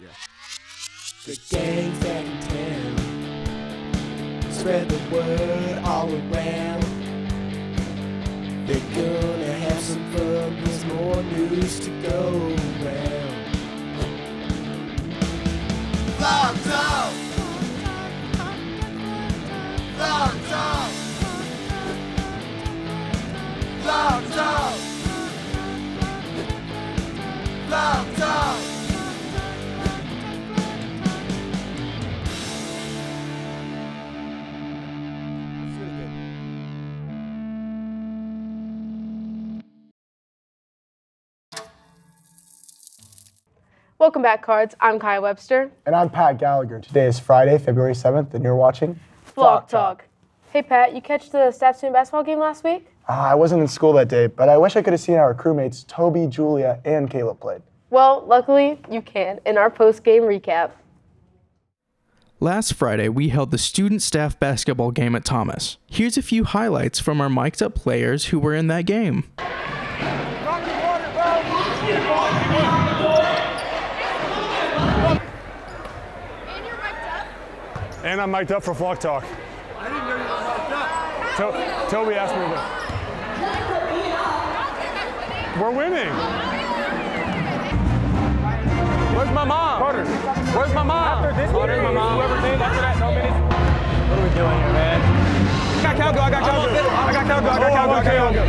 Yeah. The gang's back in town. Spread the word all around. They're gonna have some fun. There's more news to go around. Vlog Talk! Vlog Talk! Vlog Talk! Vlog Talk! Welcome back, Cards. I'm Kai Webster. And I'm Pat Gallagher. Today is Friday, February 7th, and you're watching Vlog Talk. Hey, Pat, you catch the staff student basketball game last week? I wasn't in school that day, but I wish I could have seen our crewmates Toby, Julia, and Caleb played. Well, luckily, you can in our post-game recap. Last Friday, we held the student staff basketball game at Thomas. Here's a few highlights from our mic'd up players who were in that game. And I'm mic'd up for Vlog Talk. I didn't know you were mic'd up. Toby asked me to. We're winning. Where's my mom? Carter. Where's my mom? After this There's my mom. Whoever's in after that, no minutes. What are we doing here, man? I got Calgo. I got Calgo. I got Calgo. I got Calgo. I got Calgo.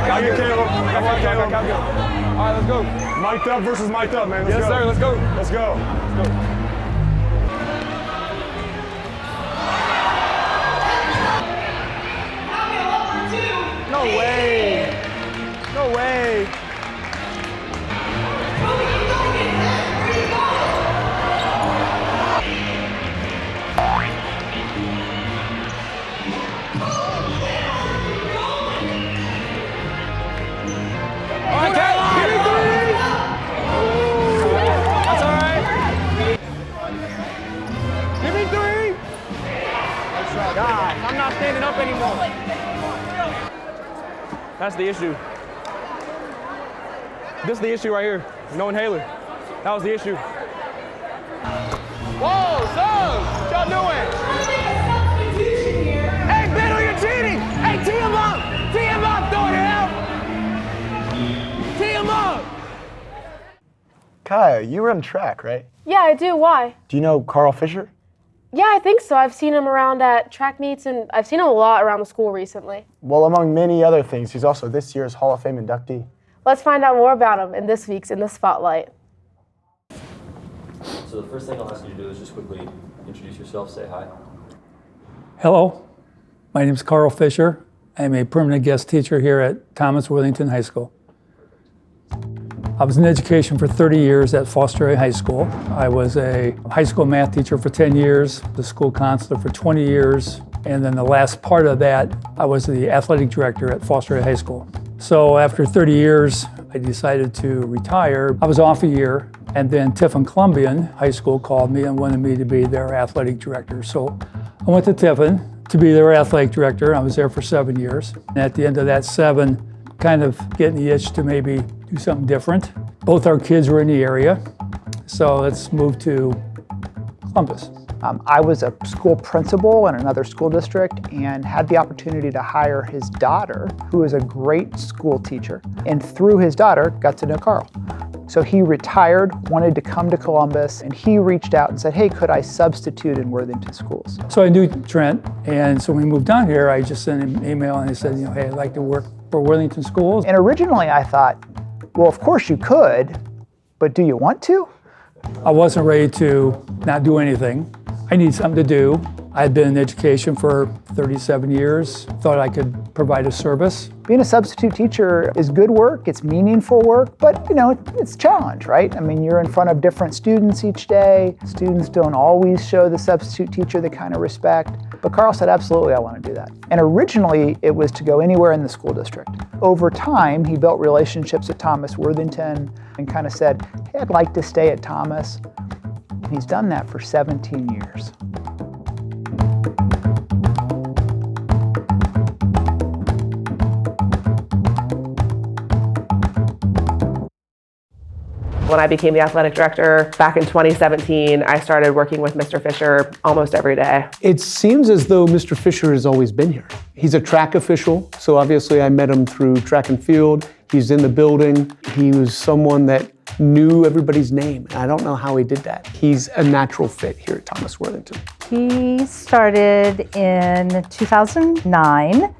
I get Caleb. I got Calgo. All right, let's go. Mic'd up versus mic'd up, man. Let's Yes, go. sir. Let's go. Let's go. Let's go. No way. No way. That's all right. Give me three. God, I'm not standing up anymore. That's the issue. This is the issue right here. No inhaler. That was the issue. Whoa, son! What y'all doing? Hey, Biddle, you're cheating! Hey, tee him up! Tee him up, throw it out! Tee him up! Kaya, you run track, right? Yeah, I do. Why? Do you know Carl Fischer? Yeah, I think so. I've seen him around at track meets, and I've seen him a lot around the school recently. Well, among many other things, he's also this year's Hall of Fame inductee. Let's find out more about him in this week's In the Spotlight. So the first thing I'll ask you to do is just quickly introduce yourself, say hi. Hello, my name is Carl Fischer. I'm a permanent guest teacher here at Thomas Worthington High School. I was in education for 30 years at Foster High School. I was a high school math teacher for 10 years, the school counselor for 20 years, and then the last part of that, I was the athletic director at Foster High School. So after 30 years, I decided to retire. I was off a year, and then Tiffin Columbian High School called me and wanted me to be their athletic director. So I went to Tiffin to be their athletic director. I was there for 7 years. And at the end of that 7, kind of getting the itch to maybe do something different. Both our kids were in the area, so let's move to Columbus. I was a school principal in another school district and had the opportunity to hire his daughter, who is a great school teacher, and through his daughter, got to know Carl. So he retired, wanted to come to Columbus, and he reached out and said, hey, could I substitute in Worthington Schools? So I knew Trent, and so when we moved down here, I just sent him an email and I said, hey, I'd like to work for Worthington Schools. And originally I thought, well, of course you could, but do you want to? I wasn't ready to not do anything. I need something to do. I had been in education for 37 years, thought I could provide a service. Being a substitute teacher is good work, it's meaningful work, but it's a challenge, right? I mean, you're in front of different students each day. Students don't always show the substitute teacher the kind of respect. But Carl said, absolutely, I want to do that. And originally, it was to go anywhere in the school district. Over time, he built relationships at Thomas Worthington and kind of said, hey, I'd like to stay at Thomas. And he's done that for 17 years. When I became the athletic director back in 2017, I started working with Mr. Fischer almost every day. It seems as though Mr. Fischer has always been here. He's a track official, so obviously I met him through track and field. He's in the building. He was someone that knew everybody's name. I don't know how he did that. He's a natural fit here at Thomas Worthington. He started in 2009.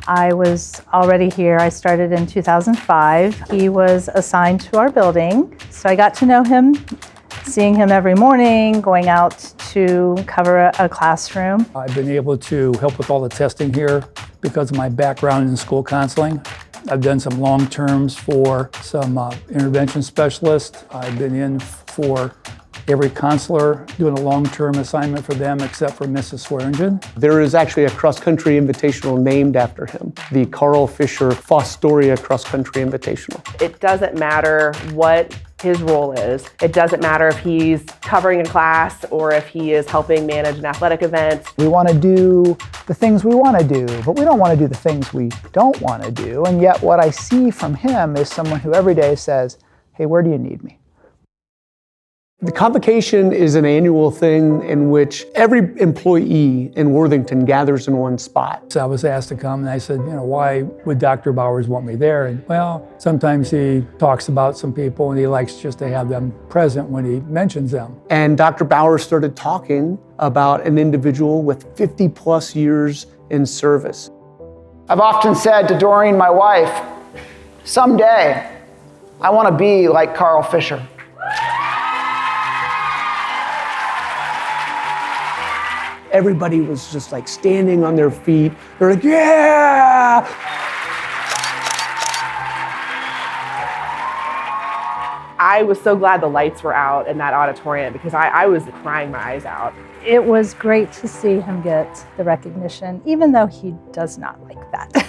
I was already here. I started in 2005. He was assigned to our building, so I got to know him, seeing him every morning, going out to cover a classroom. I've been able to help with all the testing here because of my background in school counseling. I've done some long terms for some intervention specialists. I've been in for every counselor, doing a long-term assignment for them except for Mrs. Swearingen. There is actually a cross-country invitational named after him, the Carl Fischer Fostoria Cross-Country Invitational. It doesn't matter what his role is. It doesn't matter if he's covering a class or if he is helping manage an athletic event. We want to do the things we want to do, but we don't want to do the things we don't want to do. And yet what I see from him is someone who every day says, hey, where do you need me? The convocation is an annual thing in which every employee in Worthington gathers in one spot. So I was asked to come and I said, why would Dr. Bowers want me there? And well, sometimes he talks about some people and he likes just to have them present when he mentions them. And Dr. Bowers started talking about an individual with 50 plus years in service. I've often said to Doreen, my wife, someday I want to be like Carl Fischer. Everybody was just like standing on their feet. They're like, yeah! I was so glad the lights were out in that auditorium because I was crying my eyes out. It was great to see him get the recognition, even though he does not like that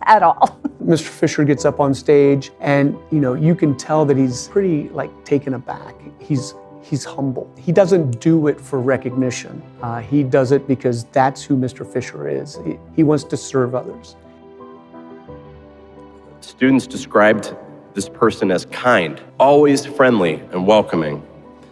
at all. Mr. Fischer gets up on stage and, you can tell that he's pretty taken aback. He's humble. He doesn't do it for recognition. He does it because that's who Mr. Fischer is. He wants to serve others. Students described this person as kind, always friendly and welcoming.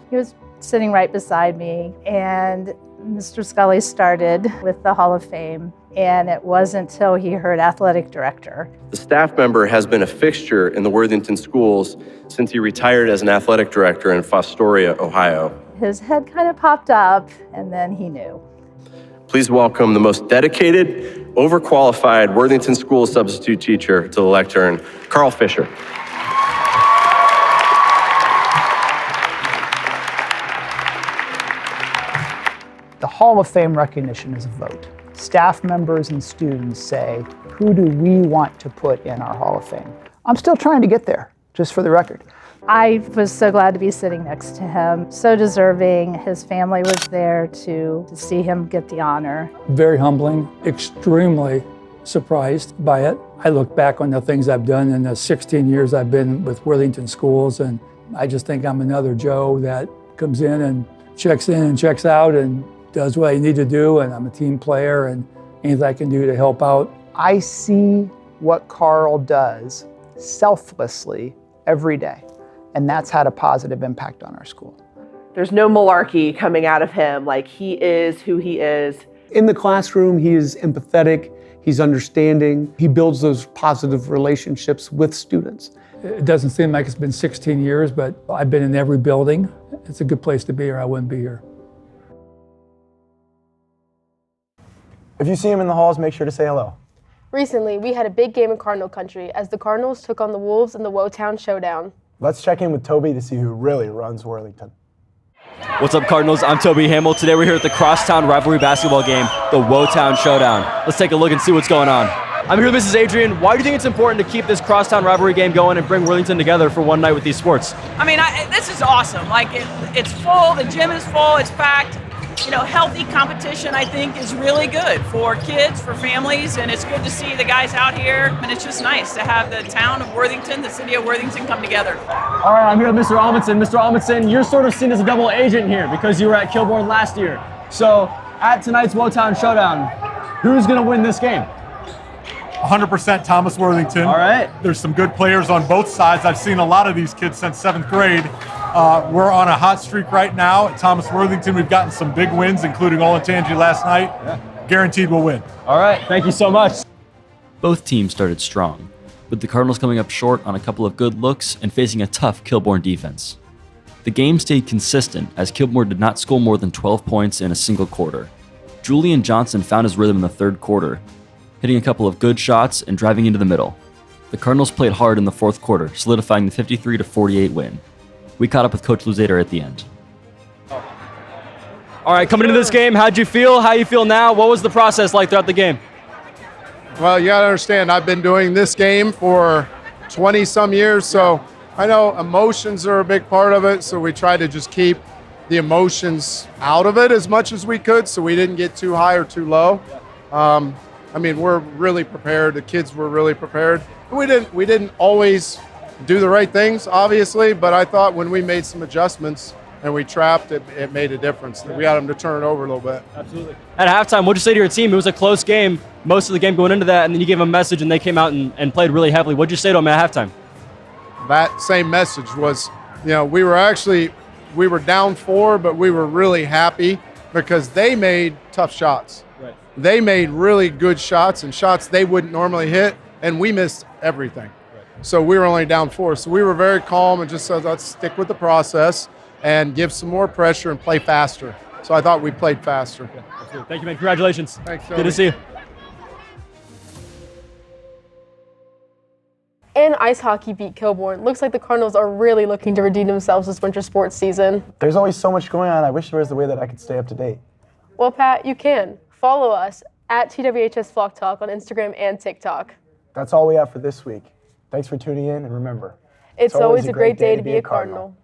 He was sitting right beside me, and Mr. Scully started with the Hall of Fame, and it wasn't until he heard athletic director. The staff member has been a fixture in the Worthington Schools since he retired as an athletic director in Fostoria, Ohio. His head kind of popped up, and then he knew. Please welcome the most dedicated, overqualified Worthington Schools substitute teacher to the lectern, Carl Fischer. The Hall of Fame recognition is a vote. Staff members and students say, who do we want to put in our Hall of Fame? I'm still trying to get there, just for the record. I was so glad to be sitting next to him. So deserving. His family was there to see him get the honor. Very humbling, extremely surprised by it. I look back on the things I've done in the 16 years I've been with Worthington Schools, and I just think I'm another Joe that comes in and checks out and does what I need to do, and I'm a team player, and anything I can do to help out. I see what Carl does selflessly every day, and that's had a positive impact on our school. There's no malarkey coming out of him. He is who he is. In the classroom, he is empathetic, he's understanding, he builds those positive relationships with students. It doesn't seem like it's been 16 years, but I've been in every building. It's a good place to be, or I wouldn't be here. If you see him in the halls, make sure to say hello. Recently, we had a big game in Cardinal Country as the Cardinals took on the Wolves in the Wotown Showdown. Let's check in with Toby to see who really runs Worthington. What's up, Cardinals? I'm Toby Hamill. Today we're here at the crosstown rivalry basketball game, the Wotown Showdown. Let's take a look and see what's going on. I'm here with Mrs. Adrian. Why do you think it's important to keep this crosstown rivalry game going and bring Worthington together for one night with these sports? I mean, this is awesome. It's full, the gym is full, it's packed. Healthy competition, I think, is really good for kids, for families, and it's good to see the guys out here, and it's just nice to have the town of Worthington, the city of Worthington come together. All right, I'm here with Mr. Amundsen. Mr. Amundsen, you're sort of seen as a double agent here because you were at Kilbourne last year. So, at tonight's Wotown Showdown, who's going to win this game? 100% Thomas Worthington. All right. There's some good players on both sides. I've seen a lot of these kids since 7th grade. We're on a hot streak right now at Thomas Worthington. We've gotten some big wins, including Olentangy last night. Yeah. Guaranteed we'll win. All right, thank you so much. Both teams started strong, with the Cardinals coming up short on a couple of good looks and facing a tough Kilbourne defense. The game stayed consistent as Kilbourne did not score more than 12 points in a single quarter. Julian Johnson found his rhythm in the third quarter, hitting a couple of good shots and driving into the middle. The Cardinals played hard in the fourth quarter, solidifying the 53-48 win. We caught up with Coach Luzader at the end. All right, coming into this game, how'd you feel? How you feel now? What was the process like throughout the game? Well, you gotta understand, I've been doing this game for 20-some years, so I know emotions are a big part of it, so we tried to just keep the emotions out of it as much as we could, so we didn't get too high or too low. I mean, we're really prepared. The kids were really prepared. We didn't always do the right things, obviously, but I thought when we made some adjustments and we trapped, it made a difference. We got them to turn it over a little bit. Absolutely. At halftime, what'd you say to your team? It was a close game, most of the game going into that, and then you gave them a message and they came out and played really heavily. What'd you say to them at halftime? That same message was, we were down 4, but we were really happy because they made tough shots. Right. They made really good shots and shots they wouldn't normally hit, and we missed everything. Right. So we were only down 4. So we were very calm and just said, let's stick with the process and give some more pressure and play faster. So I thought we played faster. Yeah, absolutely. Thank you, man. Congratulations. Thanks, Good to see you. And ice hockey beat Kilbourne. Looks like the Cardinals are really looking to redeem themselves this winter sports season. There's always so much going on. I wish there was a way that I could stay up to date. Well, Pat, you can. Follow us at TWHS Flock Talk on Instagram and TikTok. That's all we have for this week. Thanks for tuning in, and remember, it's always a great day to be a Cardinal.